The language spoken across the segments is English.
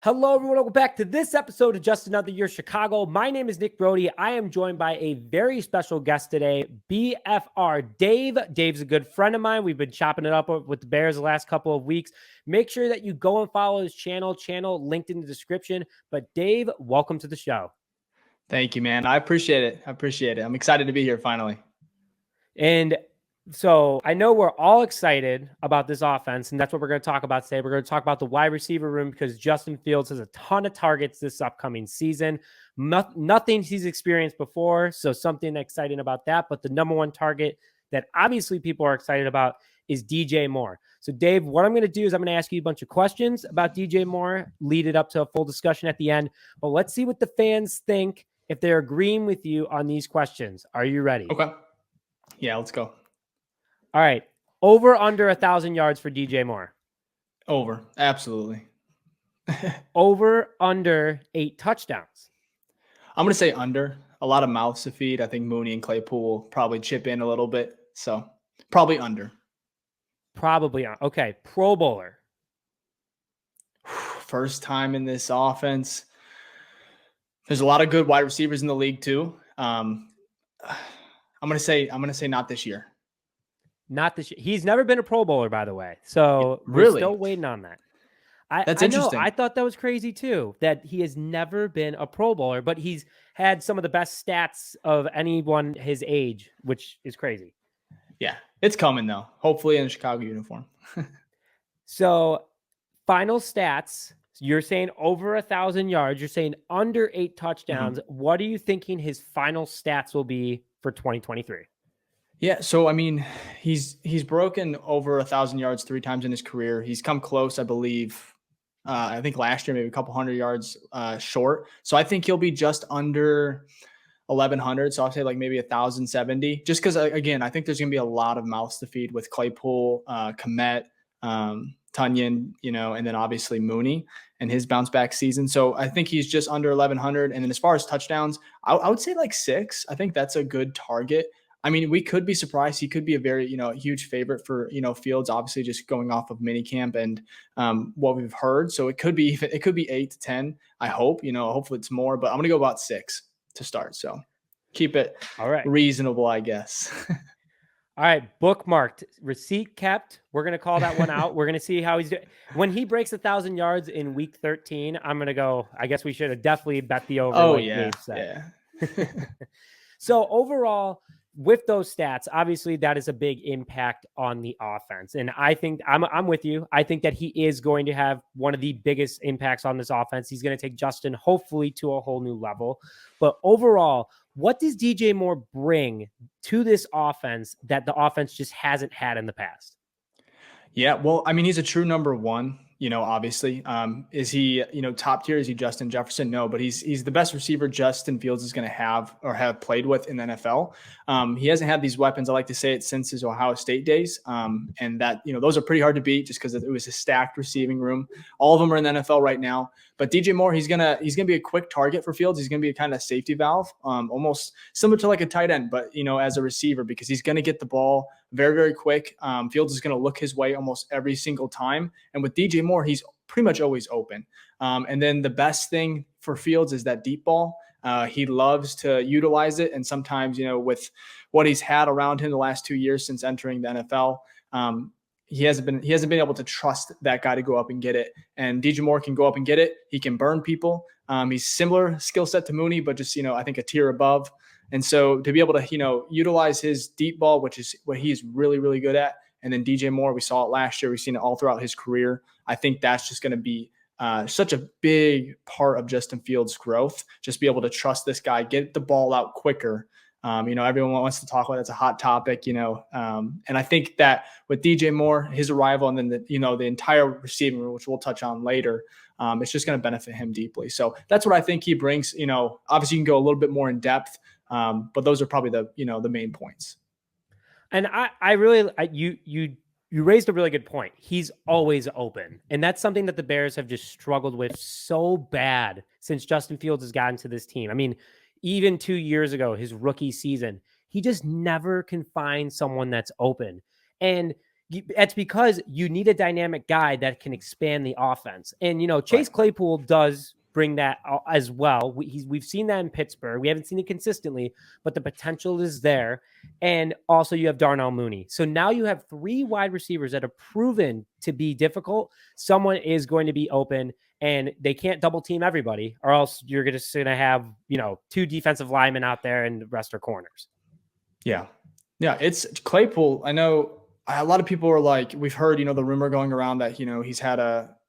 Hello, everyone. Welcome back to this episode of Just Another Year Chicago. My name is Nick Brody. I am joined by a very special guest today, BFR Dave. Dave's a good friend of mine. We've been chopping it up with the Bears the last couple of weeks. Make sure that you go and follow his channel linked in the description. But Dave, welcome to the show. Thank you, man. I appreciate it. I'm excited to be here finally. And so I know we're all excited about this offense, and that's what we're going to talk about today. We're going to talk about the wide receiver room because Justin Fields has a ton of targets this upcoming season. Nothing he's experienced before, so something exciting about that. But the number one target that obviously people are excited about is DJ Moore. So, Dave, what I'm going to do is I'm going to ask you a bunch of questions about DJ Moore, lead it up to a full discussion at the end. But let's see what the fans think if they're agreeing with you on these questions. Are you ready? Okay. Yeah, let's go. All right. Over under 1,000 yards for DJ Moore. Over. Absolutely. Over under 8 touchdowns. I'm going to say under. A lot of mouths to feed. I think Mooney and Claypool will probably chip in a little bit. So probably under. Probably. Okay. Pro Bowler. First time in this offense. There's a lot of good wide receivers in the league too. I'm going to say not this year. Not this year. He's never been a Pro Bowler, by the way. So really? We're still waiting on that. That's interesting. I thought that was crazy too, that he has never been a Pro Bowler, but he's had some of the best stats of anyone his age, which is crazy. Yeah, it's coming though. Hopefully in a Chicago uniform. So final stats, you're saying over 1,000 yards. You're saying under 8 touchdowns. Mm-hmm. What are you thinking his final stats will be for 2023? Yeah, so I mean, he's broken over 1,000 yards 3 times in his career. He's come close, I believe. I think last year maybe a couple hundred yards short. So I think he'll be just under 1,100. So I'll say like maybe 1,070. Just because again, I think there's going to be a lot of mouths to feed with Claypool, Kmet, Tunyon, and then obviously Mooney and his bounce back season. So I think he's just under 1,100. And then as far as touchdowns, I would say like 6. I think that's a good target. I mean, we could be surprised. He could be a very, huge favorite for, Fields, obviously just going off of minicamp and what we've heard. So it could be 8 to 10. I hope, hopefully it's more, but I'm going to go about 6 to start. So keep it all right, reasonable, I guess. All right. Bookmarked, receipt kept. We're going to call that one out. We're going to see how he's doing. When he breaks 1,000 yards in week 13, I'm going to go, I guess we should have definitely bet the over. Oh, like yeah. Yeah. So overall, with those stats, obviously that is a big impact on the offense. And I think I'm with you. I think that he is going to have one of the biggest impacts on this offense. He's going to take Justin hopefully to a whole new level. But overall, what does DJ Moore bring to this offense that the offense just hasn't had in the past? Yeah, well, I mean, he's a true number one. Obviously, is he, top tier? Is he Justin Jefferson? No, but he's the best receiver Justin Fields is going to have or have played with in the NFL. He hasn't had these weapons, I like to say it, since his Ohio State days. And that, those are pretty hard to beat just because it was a stacked receiving room. All of them are in the NFL right now. But DJ Moore, he's gonna be a quick target for Fields. He's gonna be a kind of safety valve, almost similar to like a tight end, but as a receiver, because he's gonna get the ball very, very quick. Fields is gonna look his way almost every single time. And with DJ Moore, he's pretty much always open. And then the best thing for Fields is that deep ball. He loves to utilize it, and sometimes with what he's had around him the last 2 years since entering the NFL. He hasn't been able to trust that guy to go up and get it. And DJ Moore can go up and get it. He can burn people. He's similar skill set to Mooney, but just, I think a tier above. And so to be able to, utilize his deep ball, which is what he's really, really good at. And then DJ Moore, we saw it last year. We've seen it all throughout his career. I think that's just going to be such a big part of Justin Fields' growth. Just be able to trust this guy, get the ball out quicker. Everyone wants to talk about it. It's a hot topic, and I think that with DJ Moore, his arrival, and then the entire receiving room, which we'll touch on later, it's just going to benefit him deeply. So that's what I think he brings. Obviously you can go a little bit more in depth, but those are probably the main points. And you raised a really good point. He's always open. And that's something that the Bears have just struggled with so bad since Justin Fields has gotten to this team. I mean, even 2 years ago, his rookie season, he just never can find someone that's open. And It's because you need a dynamic guy that can expand the offense. And, Chase Right. Claypool does bring that as well. We've seen that in Pittsburgh. We haven't seen it consistently, but the potential is there. And also you have Darnell Mooney. So now you have 3 wide receivers that have proven to be difficult. Someone is going to be open, and they can't double team everybody, or else you're just going to have, 2 defensive linemen out there and the rest are corners. Yeah. Yeah. It's Claypool. I know a lot of people are like, we've heard, the rumor going around that, he's had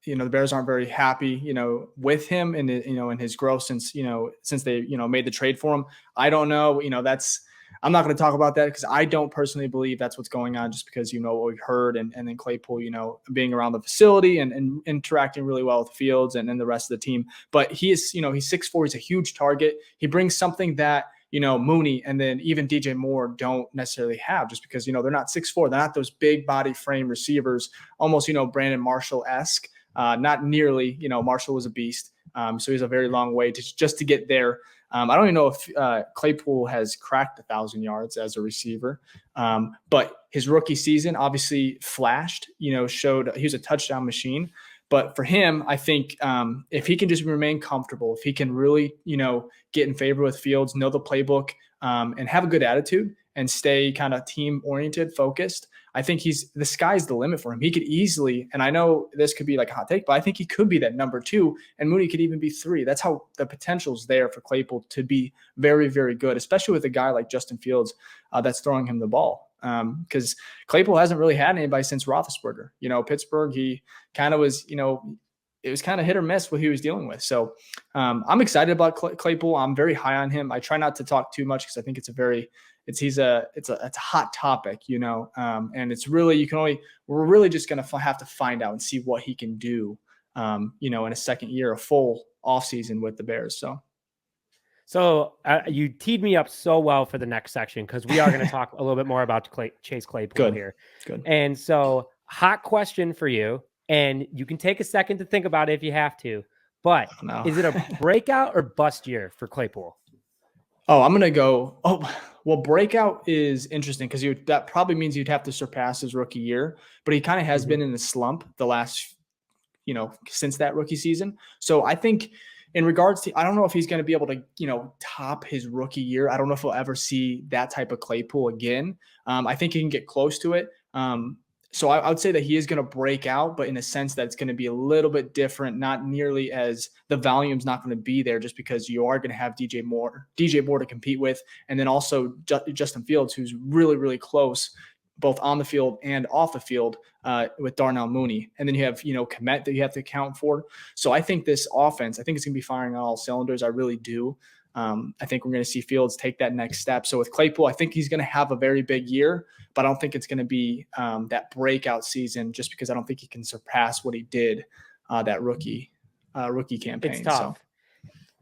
the Bears aren't very happy, with him and, in his growth since they, made the trade for him. I don't know, I'm not going to talk about that because I don't personally believe that's what's going on, just because, what we've heard and then Claypool, being around the facility and interacting really well with Fields and the rest of the team. But he is, he's 6'4", he's a huge target. He brings something that, Mooney and then even DJ Moore don't necessarily have, just because, they're not 6'4", they're not those big body frame receivers, almost, Brandon Marshall-esque. Not nearly, Marshall was a beast. So he's a very long way just to get there. I don't even know if Claypool has cracked 1,000 yards as a receiver. But his rookie season obviously flashed, showed he was a touchdown machine. But for him, I think if he can just remain comfortable, if he can really, get in favor with Fields, know the playbook, and have a good attitude and stay kind of team oriented, focused, I think the sky's the limit for him. He could easily, and I know this could be like a hot take, but I think he could be that number 2, and Mooney could even be 3. That's how the potential's there for Claypool to be very, very good, especially with a guy like Justin Fields that's throwing him the ball. Because Claypool hasn't really had anybody since Roethlisberger. Pittsburgh, he kind of was, it was kind of hit or miss what he was dealing with. So I'm excited about Claypool. I'm very high on him. I try not to talk too much because I think it's a hot topic, and it's really, we're really just going to have to find out and see what he can do, in a second year, a full offseason with the Bears. So you teed me up so well for the next section, because we are going to talk a little bit more about Chase Claypool here. Good. And so, hot question for you, and you can take a second to think about it if you have to, but is it a breakout or bust year for Claypool? Oh, I'm going to go. Oh, well, breakout is interesting because that probably means you'd have to surpass his rookie year, but he kind of has been in a slump the last, since that rookie season. So I think in regards to, I don't know if he's going to be able to, top his rookie year. I don't know if we'll ever see that type of Claypool again. I think he can get close to it. So I would say that he is going to break out, but in a sense that it's going to be a little bit different, not nearly as the volume's not going to be there, just because you are going to have DJ Moore to compete with. And then also Justin Fields, who's really, really close, both on the field and off the field with Darnell Mooney. And then you have, Kmet that you have to account for. So I think this offense, I think it's going to be firing on all cylinders. I really do. I think we're going to see Fields take that next step. So with Claypool, I think he's going to have a very big year, but I don't think it's going to be that breakout season, just because I don't think he can surpass what he did that rookie campaign. It's tough.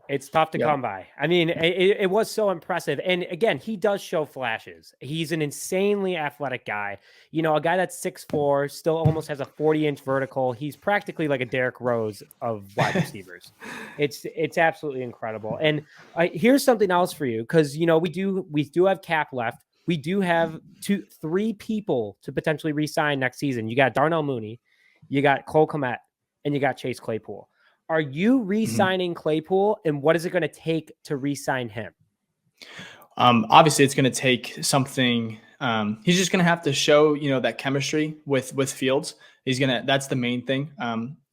It's tough to come by. I mean, it was so impressive. And again, he does show flashes. He's an insanely athletic guy. A guy that's 6'4", still almost has a 40-inch vertical. He's practically like a Derrick Rose of wide receivers. It's absolutely incredible. And here's something else for you, because, we do have cap left. We do have 3 people to potentially re-sign next season. You got Darnell Mooney, you got Kmet, and you got Chase Claypool. Are you re-signing Claypool, and what is it going to take to re-sign him? Obviously, it's going to take something. He's just going to have to show, that chemistry with Fields. That's the main thing.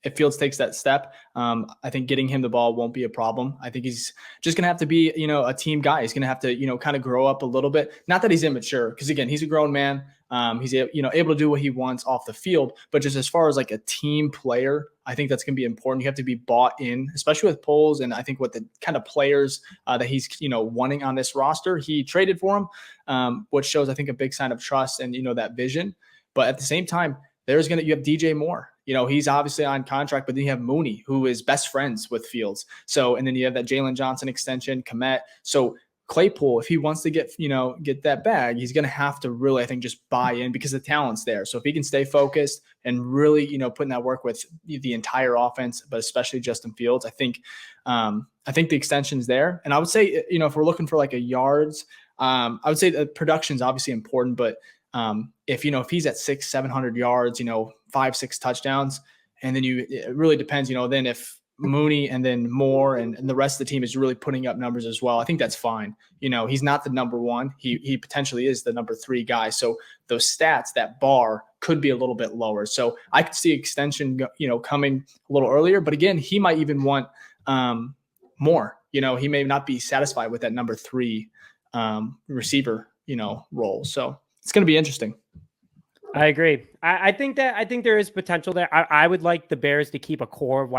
If Fields takes that step, I think getting him the ball won't be a problem. I think he's just going to have to be, a team guy. He's going to have to, kind of grow up a little bit. Not that he's immature, because again, he's a grown man. He's able to do what he wants off the field, but just as far as like a team player, I think that's going to be important. You have to be bought in, especially with Poles. And I think with the kind of players that he's, wanting on this roster, he traded for him, which shows, I think, a big sign of trust and, that vision. But at the same time, you have DJ Moore. He's obviously on contract, but then you have Mooney, who is best friends with Fields. So, and then you have that Jalen Johnson extension, Kmet. So Claypool, if he wants to get that bag, he's going to have to really, I think, just buy in, because the talent's there. So if he can stay focused and really, put in that work with the entire offense, but especially Justin Fields, I think the extension's there. And I would say, if we're looking for like a yards, I would say the production's obviously important, but If he's at 600-700 yards, 5-6 touchdowns, and then it really depends, then if Mooney and then Moore and the rest of the team is really putting up numbers as well, I think that's fine. He's not the number one. He potentially is the number 3 guy. So those stats, that bar could be a little bit lower. So I could see extension, coming a little earlier. But again, he might even want more. He may not be satisfied with that number 3 receiver, role. So it's going to be interesting. I agree. I think there is potential there. I would like the Bears to keep a core of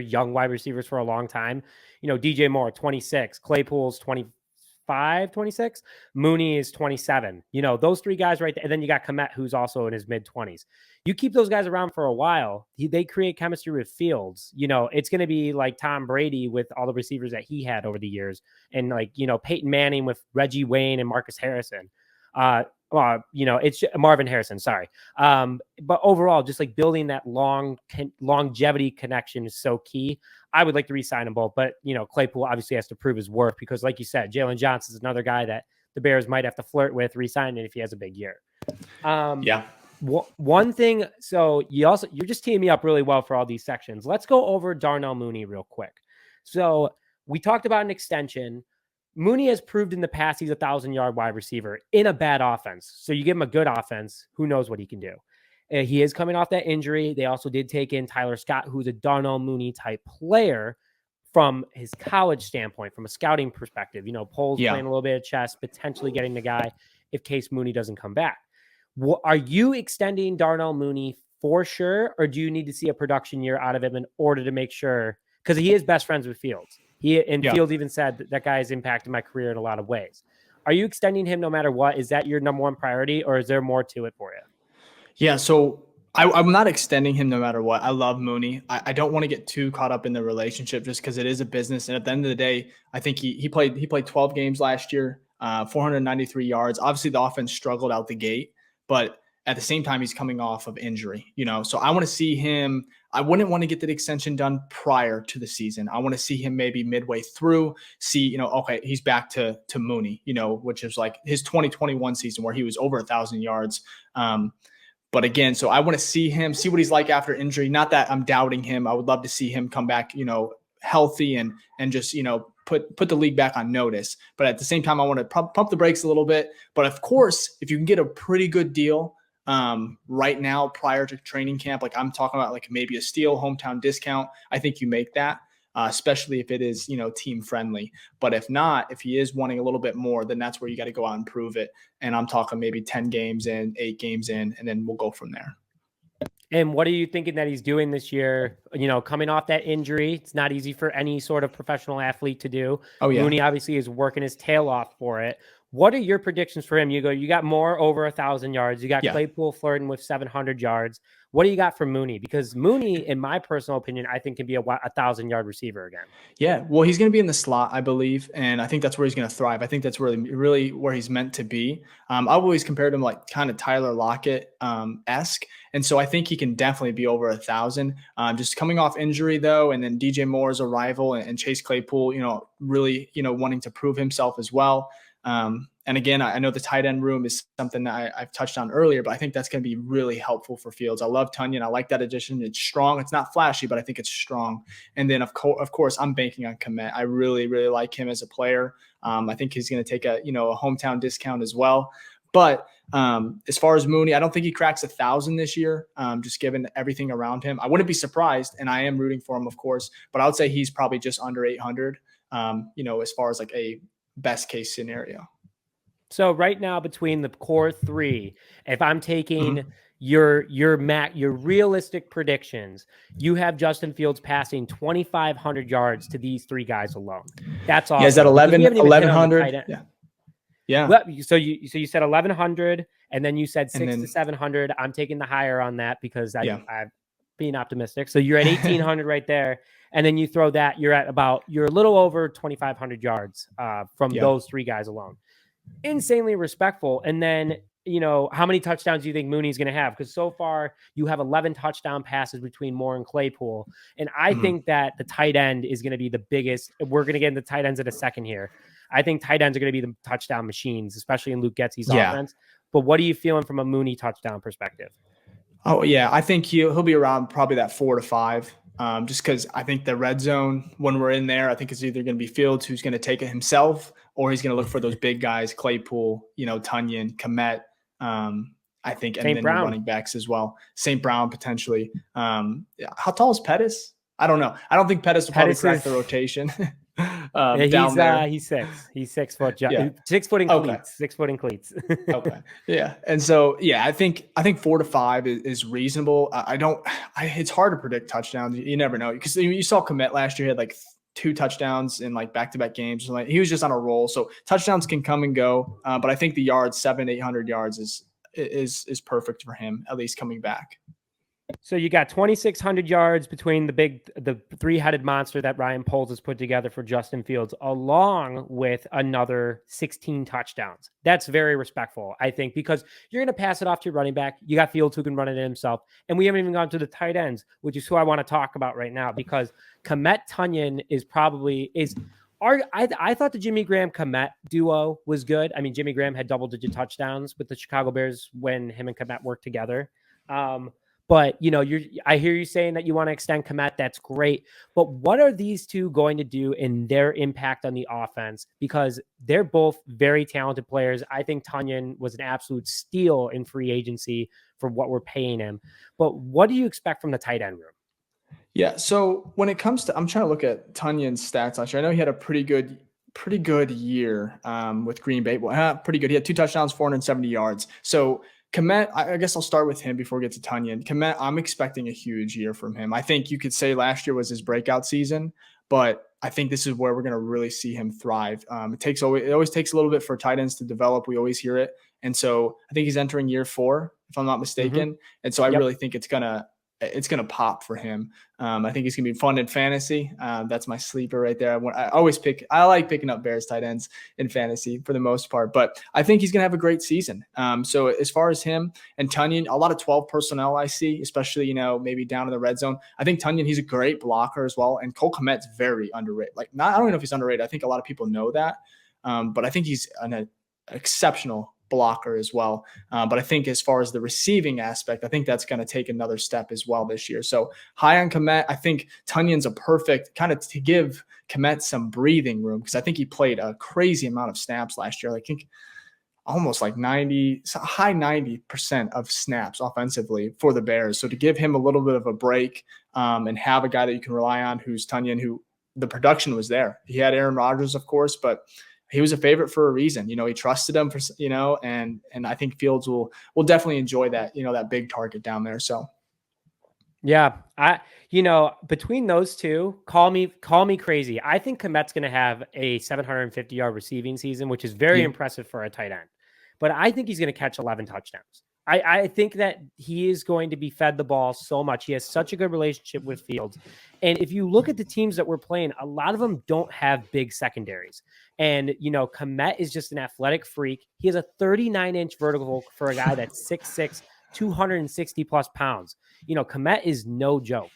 young wide receivers for a long time. D.J Moore, 26, Claypool's 25, 26, Mooney is 27. Those 3 guys right there. And then you got Kmet, who's also in his mid-20s. You keep those guys around for a while. They create chemistry with Fields. It's going to be like Tom Brady with all the receivers that he had over the years. And Peyton Manning with Reggie Wayne and Marcus Harrison. It's Marvin Harrison, sorry. But overall, just like building that longevity connection is so key. I would like to re-sign them both, but Claypool obviously has to prove his worth because, like you said, Jalen Johnson is another guy that the Bears might have to flirt with re-signing if he has a big year. One thing, so you're just teeing me up really well for all these sections. Let's go over Darnell Mooney real quick. So we talked about an extension. Mooney has proved in the past he's a 1,000-yard wide receiver in a bad offense. So you give him a good offense, who knows what he can do. He is coming off that injury. They also did take in Tyler Scott, who's a Darnell Mooney type player from his college standpoint, from a scouting perspective. Poles playing a little bit of chess, potentially getting the guy if Case Mooney doesn't come back. Are you extending Darnell Mooney for sure, or do you need to see a production year out of him in order to make sure? Because he is best friends with Fields. Fields even said that guy has impacted my career in a lot of ways. Are you extending him no matter what? Is that your number one priority, or is there more to it for you? Yeah, so I'm not extending him no matter what. I love Mooney. I don't want to get too caught up in the relationship just because it is a business. And at the end of the day, I think he played 12 games last year, 493 yards. Obviously, the offense struggled out the gate, but at the same time, he's coming off of injury, So I want to see him. I wouldn't want to get that extension done prior to the season. I want to see him maybe midway through, see, okay, he's back to Mooney, which is like his 2021 season where he was over 1,000 yards. But again, so I want to see what he's like after injury. Not that I'm doubting him. I would love to see him come back, healthy and just, put the league back on notice. But at the same time, I want to pump the brakes a little bit. But of course, if you can get a pretty good deal right now prior to training camp, like I'm talking about like maybe a steal hometown discount, I think you make that, especially if it is, team friendly. But if not, if he is wanting a little bit more, then that's where you got to go out and prove it. And I'm talking maybe 10 games in, 8 games in, and then we'll go from there. And what are you thinking that he's doing this year? Coming off that injury, it's not easy for any sort of professional athlete to do. Oh, yeah. Mooney obviously is working his tail off for it. What are your predictions for him? You got Moore over 1,000 yards. You got Claypool flirting with 700 yards. What do you got for Mooney? Because Mooney, in my personal opinion, I think can be a 1,000-yard receiver again. Yeah, well, he's going to be in the slot, I believe, and I think that's where he's going to thrive. I think that's really where he's meant to be. I've always compared him like kind of Tyler Lockett esque, and so I think he can definitely be over 1,000. Just coming off injury though, and then DJ Moore's arrival and Chase Claypool, really wanting to prove himself as well. And again, I know the tight end room is something that I've touched on earlier, but I think that's going to be really helpful for Fields. I love Tunyon. I like that addition. It's strong. It's not flashy, but I think it's strong. And then of course, I'm banking on Kmet. I really, really like him as a player. I think he's going to take a hometown discount as well. But as far as Mooney, I don't think he cracks 1,000 this year, just given everything around him. I wouldn't be surprised, and I am rooting for him, of course, but I would say he's probably just under 800, as far as like a best case scenario. So right now between the core 3, if I'm taking your realistic predictions, you have Justin Fields passing 2,500 yards to these 3 guys alone. That's all. Yeah, is that 1,100? Yeah. Yeah. Well, so you said 1,100, and then you said 600 to 700. I'm taking the higher on that because I'm being optimistic. So you're at 1,800 right there. And then you throw that, you're a little over 2,500 yards from those 3 guys alone. Insanely respectful. And then, how many touchdowns do you think Mooney's going to have? Because so far you have 11 touchdown passes between Moore and Claypool. And I think that the tight end is going to be the biggest. We're going to get into tight ends in a second here. I think tight ends are going to be the touchdown machines, especially in Luke Getsy's offense. But what are you feeling from a Mooney touchdown perspective? Oh yeah, I think he'll be around probably that 4 to 5. Just because I think the red zone, when we're in there, I think it's either going to be Fields who's going to take it himself, or he's going to look for those big guys, Claypool, Tunyon, Kmet. I think, and St. then your Brown. running backs as well. St. Brown potentially. How tall is Pettis? I don't know. I don't think Pettis will probably crack the rotation. Down there. He's 6. He's 6 foot. Yeah. 6 foot in Okay. cleats. 6 foot in cleats. Okay. Yeah. And so, yeah, I think 4 to 5 is reasonable. It's hard to predict touchdowns. You never know, because you saw Kmet last year. He had like 2 touchdowns in like back-to-back games. Like, he was just on a roll. So touchdowns can come and go. But I think the yards, 700-800 yards is perfect for him, at least coming back. So you got 2,600 yards between the 3-headed monster that Ryan Poles has put together for Justin Fields, along with another 16 touchdowns. That's very respectful, I think, because you're going to pass it off to your running back. You got Fields who can run it himself. And we haven't even gone to the tight ends, which is who I want to talk about right now, because Kmet Tunyon I thought the Jimmy Graham Kmet duo was good. I mean, Jimmy Graham had double-digit touchdowns with the Chicago Bears when him and Kmet worked together. But, I hear you saying that you want to extend Kmet. That's great. But what are these two going to do in their impact on the offense? Because they're both very talented players. I think Tunyon was an absolute steal in free agency for what we're paying him. But what do you expect from the tight end room? Yeah. So when it comes to, I'm trying to look at Tunyon's stats last year. I know he had a pretty good year with Green Bay. Well, pretty good. He had 2 touchdowns, 470 yards. So Kmet, I guess I'll start with him before we get to Tunyon. Kmet, I'm expecting a huge year from him. I think you could say last year was his breakout season, but I think this is where we're going to really see him thrive. It always takes a little bit for tight ends to develop. We always hear it. And so I think he's entering year 4, if I'm not mistaken. Mm-hmm. And so I really think it's going to pop for him. I think he's going to be fun in fantasy. That's my sleeper right there. I like picking up Bears tight ends in fantasy for the most part, but I think he's going to have a great season. So as far as him and Tunyon, a lot of 12 personnel I see, especially, maybe down in the red zone. I think Tunyon, he's a great blocker as well. And Cole Kmet's very underrated. I don't even know if he's underrated. I think a lot of people know that. But I think he's an exceptional blocker as well. But I think as far as the receiving aspect, I think that's going to take another step as well this year. So high on Kmet. I think Tunyon's a perfect kind of to give Kmet some breathing room, because I think he played a crazy amount of snaps last year. I think almost like high 90% of snaps offensively for the Bears. So to give him a little bit of a break and have a guy that you can rely on, who's Tunyon, who the production was there. He had Aaron Rodgers, of course, but he was a favorite for a reason. He trusted him and I think Fields will definitely enjoy that, that big target down there. So yeah, between those two, call me crazy. I think Kmet's going to have a 750-yard receiving season, which is very impressive for a tight end. But I think he's going to catch 11 touchdowns. I think that he is going to be fed the ball so much. He has such a good relationship with Fields. And if you look at the teams that we're playing, a lot of them don't have big secondaries. And, Kmet is just an athletic freak. He has a 39-inch vertical for a guy that's 6'6", 260 plus pounds. Kmet is no joke.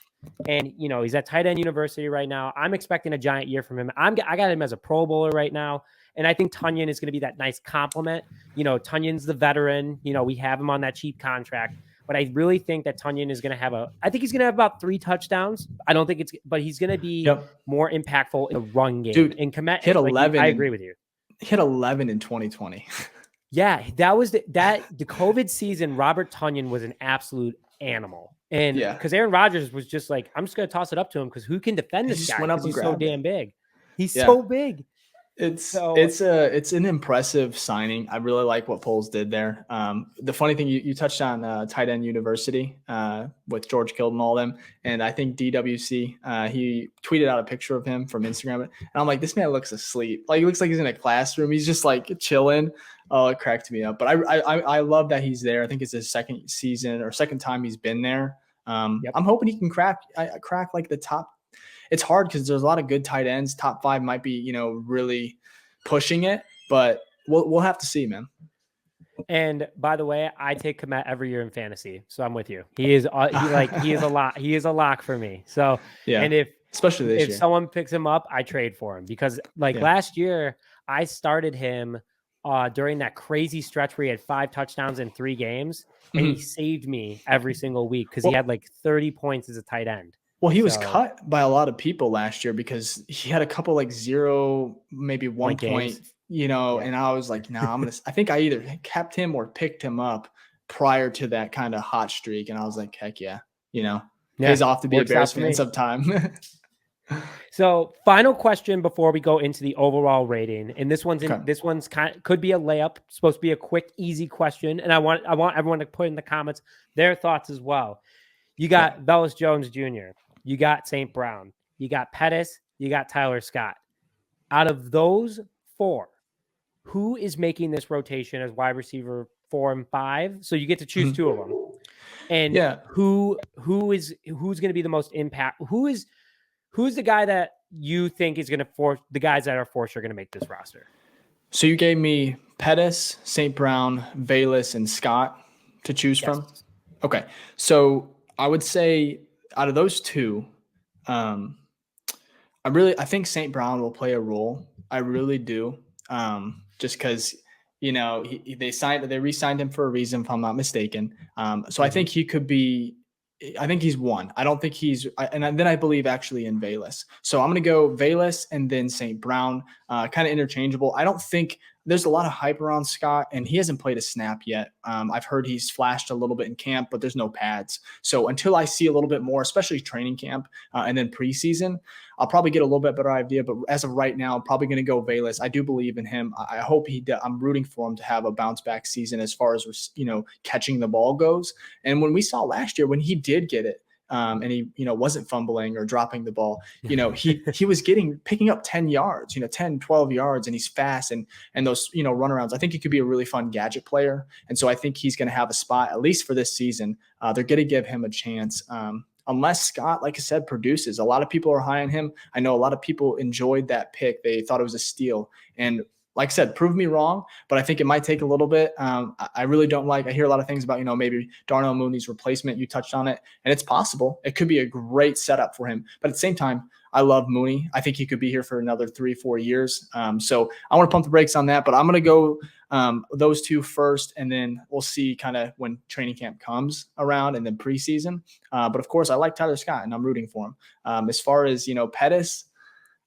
And, he's at tight end university right now. I'm expecting a giant year from him. I got him as a Pro Bowler right now. And I think Tunyon is going to be that nice compliment. Tunyon's the veteran. We have him on that cheap contract. But I really think that Tunyon is going to have he's going to have about 3 touchdowns. I don't think but he's going to be more impactful in the run game. Dude, and Kmet hit 11. I agree with you. Hit 11 in 2020. Yeah, that was the COVID season. Robert Tunyon was an absolute animal. And because Aaron Rodgers was just like, I'm just going to toss it up to him because who can defend this guy? Because he's so damn big. He's so big. It's an impressive signing. I really like what Poles did there. The funny thing, you touched on tight end university with George Kittle and all them. And I think DWC, he tweeted out a picture of him from Instagram. And I'm like, this man looks asleep. Like, he looks like he's in a classroom. He's just like chilling. Oh, it cracked me up. But I love that he's there. I think it's his second season or second time he's been there. I'm hoping he can crack like the top. It's hard because there's a lot of good tight ends. Top 5 might be, really pushing it, but we'll have to see, man. And by the way, I take Kmet every year in fantasy, so I'm with you. He is a lot. He is a lock for me. So and especially this year, someone picks him up, I trade for him because last year I started him during that crazy stretch where he had 5 touchdowns in 3 games, and he saved me every single week because he had like 30 points as a tight end. Well, he was cut by a lot of people last year because he had a couple like 0, maybe 1 point, and I was like, no, I think I either kept him or picked him up prior to that kind of hot streak. And I was like, heck yeah, pays off to be a Bears fan sometime. So, final question before we go into the overall rating, and this one's could be a layup, supposed to be a quick, easy question, and I want everyone to put in the comments their thoughts as well. You got Velus Jones Jr., you got St. Brown, you got Pettis, you got Tyler Scott. Out of those 4, who is making this rotation as wide receiver 4 and 5? So you get to choose 2 of them, and who's going to be the most impact? Who's the guy that you think is going to force the guys that are for sure going to make this roster? So you gave me Pettis, St. Brown, Velus, and Scott to choose from. Okay. So I would say out of those 2, I think St. Brown will play a role. I really do. Just because, they re-signed him for a reason, if I'm not mistaken. So I think he could be, I think he's 1. I don't think and then I believe actually in Velus. So I'm going to go Velus and then St. Brown, kind of interchangeable. I don't think there's a lot of hype around Scott, and he hasn't played a snap yet. I've heard he's flashed a little bit in camp, but there's no pads. So until I see a little bit more, especially training camp and then preseason, I'll probably get a little bit better idea. But as of right now, I'm probably going to go Velus. I do believe in him. I hope I'm rooting for him to have a bounce back season as far as, catching the ball goes. And when we saw last year, when he did get it, and he, wasn't fumbling or dropping the ball, he was picking up 10 yards, 10, 12 yards, and he's fast and those, runarounds. I think he could be a really fun gadget player. And so I think he's going to have a spot, at least for this season. They're going to give him a chance. Unless Scott, like I said, produces. A lot of people are high on him. I know a lot of people enjoyed that pick. They thought it was a steal. And like I said, prove me wrong, but I think it might take a little bit. I really don't I hear a lot of things about, maybe Darnell Mooney's replacement. You touched on it, and it's possible. It could be a great setup for him. But at the same time, I love Mooney. I think he could be here for another 3-4 years. So I want to pump the brakes on that, but I'm going to go those 2 first, and then we'll see kind of when training camp comes around and then preseason. But of course, I like Tyler Scott, and I'm rooting for him. As far as, Pettis,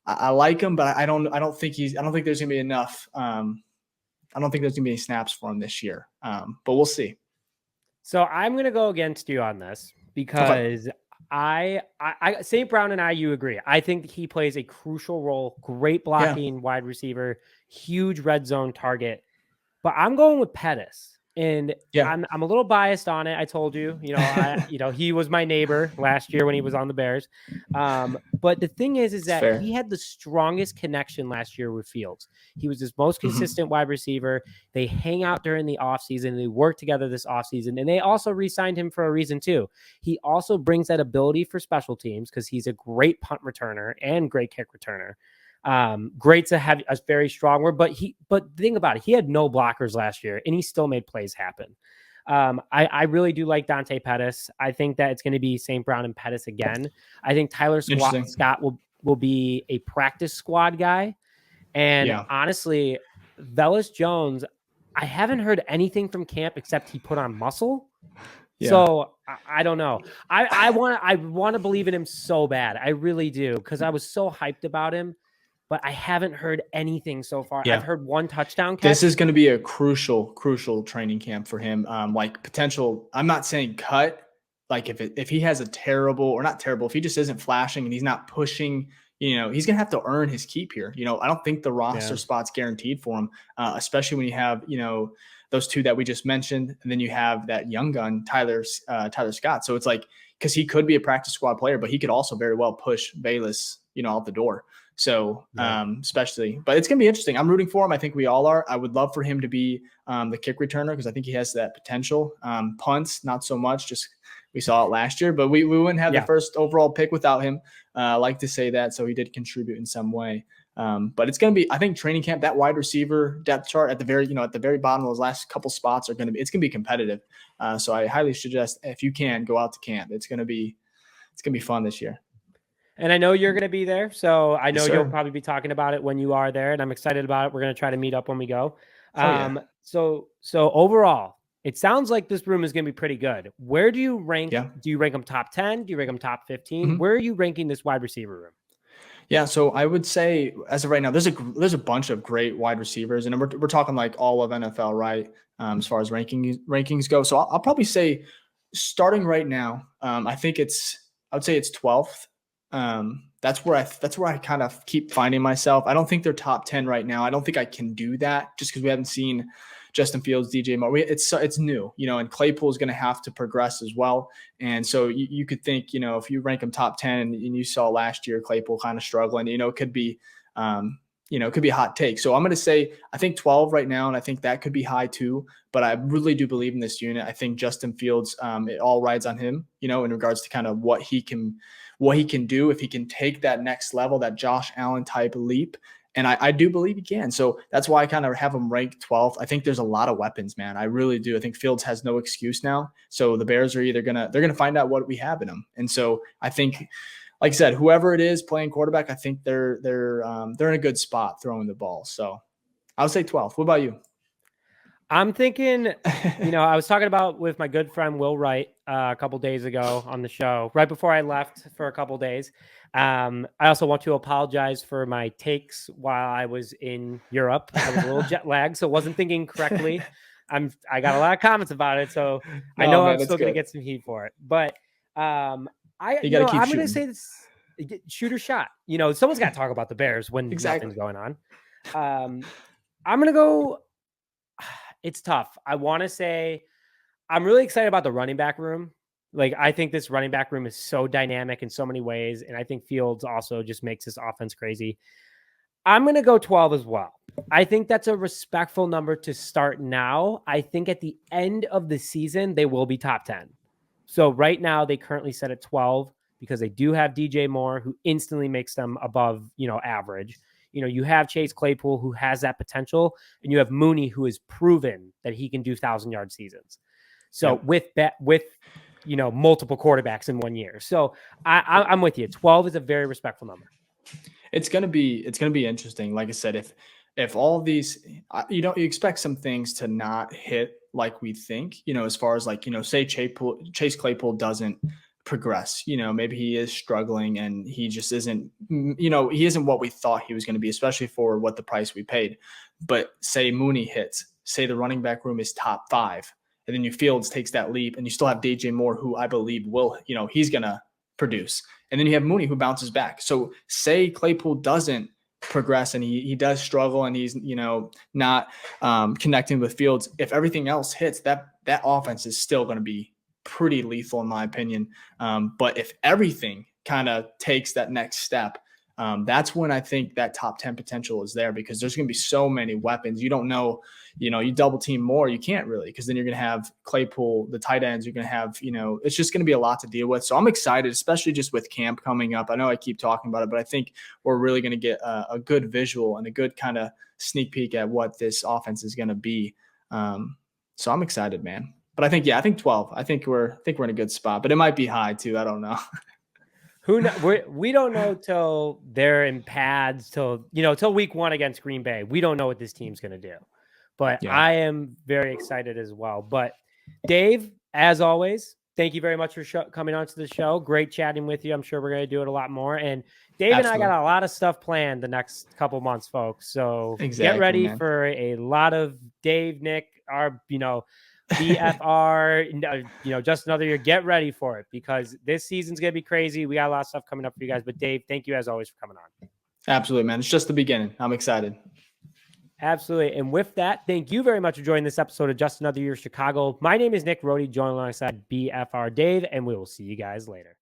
I like him, but I don't think there's gonna be enough. I don't think there's gonna be any snaps for him this year. But we'll see. So I'm gonna go against you on this because I St. Brown and you agree. I think he plays a crucial role. Great blocking wide receiver, huge red zone target. But I'm going with Pettis. And I'm a little biased on it. I told you, he was my neighbor last year when he was on the Bears. But the thing is that he had the strongest connection last year with Fields. He was his most consistent wide receiver. They hang out during the offseason. They work together this offseason. And they also re-signed him for a reason too. He also brings that ability for special teams because he's a great punt returner and great kick returner. Great to have a very strong word, but think about it. He had no blockers last year and he still made plays happen. I really do like Dante Pettis. I think that it's going to be St. Brown and Pettis again. I think Tyler Scott will be a practice squad guy. And honestly, Velus Jones, I haven't heard anything from camp except he put on muscle. Yeah. So I don't know. I want to believe in him so bad. I really do. Cause I was so hyped about him. But I haven't heard anything so far. Yeah. I've heard 1 touchdown catch. This is going to be a crucial training camp for him. Potential. I'm not saying cut. Like if he has a terrible or not terrible, if he just isn't flashing and he's not pushing, he's going to have to earn his keep here. I don't think the roster spot's guaranteed for him, especially when you have, those 2 that we just mentioned, and then you have that young gun, Tyler Scott. So it's because he could be a practice squad player, but he could also very well push Velus, out the door. So especially, but it's going to be interesting. I'm rooting for him. I think we all are. I would love for him to be the kick returner because I think he has that potential. Punts, not so much. Just we saw it last year, but we wouldn't have the first overall pick without him. I like to say that. So he did contribute in some way. But it's going to be, I think training camp, that wide receiver depth chart at the very bottom of those last couple spots it's going to be competitive. So I highly suggest if you can go out to camp, it's going to be fun this year. And I know you're going to be there. So I know you'll probably be talking about it when you are there, and I'm excited about it. We're going to try to meet up when we go. Oh yeah. So overall, it sounds like this room is going to be pretty good. Where do you rank? Yeah. Do you rank them top 10? Do you rank them top 15? Mhm. Where are you ranking this wide receiver room? Yeah, so I would say as of right now, there's a bunch of great wide receivers, and we're talking like all of NFL, right? As far as rankings go, so I'll probably say starting right now, I would say it's 12th. That's where I kind of keep finding myself. I don't think they're top 10 right now. I don't think I can do that just because we haven't seen Justin Fields, DJ Moore. It's new, and Claypool is going to have to progress as well. And so you could think, if you rank them top 10 and you saw last year Claypool kind of struggling, it could be, it could be a hot take. So I'm going to say, I think 12 right now, and I think that could be high too, but I really do believe in this unit. I think Justin Fields, it all rides on him, in regards to kind of what he can do, if he can take that next level, that Josh Allen type leap. And I do believe he can. So that's why I kind of have him ranked 12th. I think there's a lot of weapons, man. I really do. I think Fields has no excuse now. So the Bears are either they're gonna find out what we have in them. And so I think, like I said, whoever it is playing quarterback, I think they're in a good spot throwing the ball. So I would say 12th. What about you? I'm thinking, I was talking about with my good friend Will Wright a couple days ago on the show, right before I left for a couple days. I also want to apologize for my takes while I was in Europe. I was a little jet lagged, so wasn't thinking correctly. I got a lot of comments about it, so I know I'm still going to get some heat for it. But I'm going to say this: shoot or shot. Someone's got to talk about the Bears when nothing's going on. I'm going to go. It's tough. I want to say I'm really excited about the running back room. Like, I think this running back room is so dynamic in so many ways. And I think Fields also just makes this offense crazy. I'm going to go 12 as well. I think that's a respectful number to start now. I think at the end of the season, they will be top 10. So right now they currently set at 12 because they do have DJ Moore, who instantly makes them above, average. You have Chase Claypool, who has that potential, and you have Mooney, who has proven that he can do 1,000-yard seasons. So with multiple quarterbacks in 1 year. So I'm with you. 12 is a very respectful number. It's gonna be interesting. Like I said, if all of these, you expect some things to not hit like we think, as far as like, say Chase Claypool doesn't progress, maybe he is struggling and he just isn't, he isn't what we thought he was going to be, especially for what the price we paid. But say Mooney hits, say the running back room is top 5, and then Fields takes that leap, and you still have DJ Moore, who I believe will, he's going to produce. And then you have Mooney, who bounces back. So say Claypool doesn't progress and he does struggle and he's, not connecting with Fields. If everything else hits, that offense is still going to be pretty lethal in my opinion. But if everything kind of takes that next step, that's when I think that top 10 potential is there, because there's going to be so many weapons. You don't know, you double team more, you can't really, because then you're going to have Claypool, the tight ends, you're going to have, it's just going to be a lot to deal with. So I'm excited, especially just with camp coming up. I know I keep talking about it, but I think we're really going to get a good visual and a good kind of sneak peek at what this offense is going to be. So I'm excited, man. But I think 12. I think we're in a good spot, but it might be high too. I don't know. Who we don't know till they're in pads, till week 1 against Green Bay. We don't know what this team's going to do, but yeah. I am very excited as well. But Dave, as always, thank you very much for coming on to the show. Great chatting with you. I'm sure we're going to do it a lot more. And Dave Absolutely. And I got a lot of stuff planned the next couple months, folks. So get ready for a lot of Dave, Nick, our, BFR, just another year. Get ready for it, because this season's going to be crazy. We got a lot of stuff coming up for you guys. But Dave, thank you as always for coming on. Absolutely, man. It's just the beginning. I'm excited. Absolutely. And with that, thank you very much for joining this episode of Just Another Year Chicago. My name is Nick Rohde, joined alongside BFR Dave, and we will see you guys later.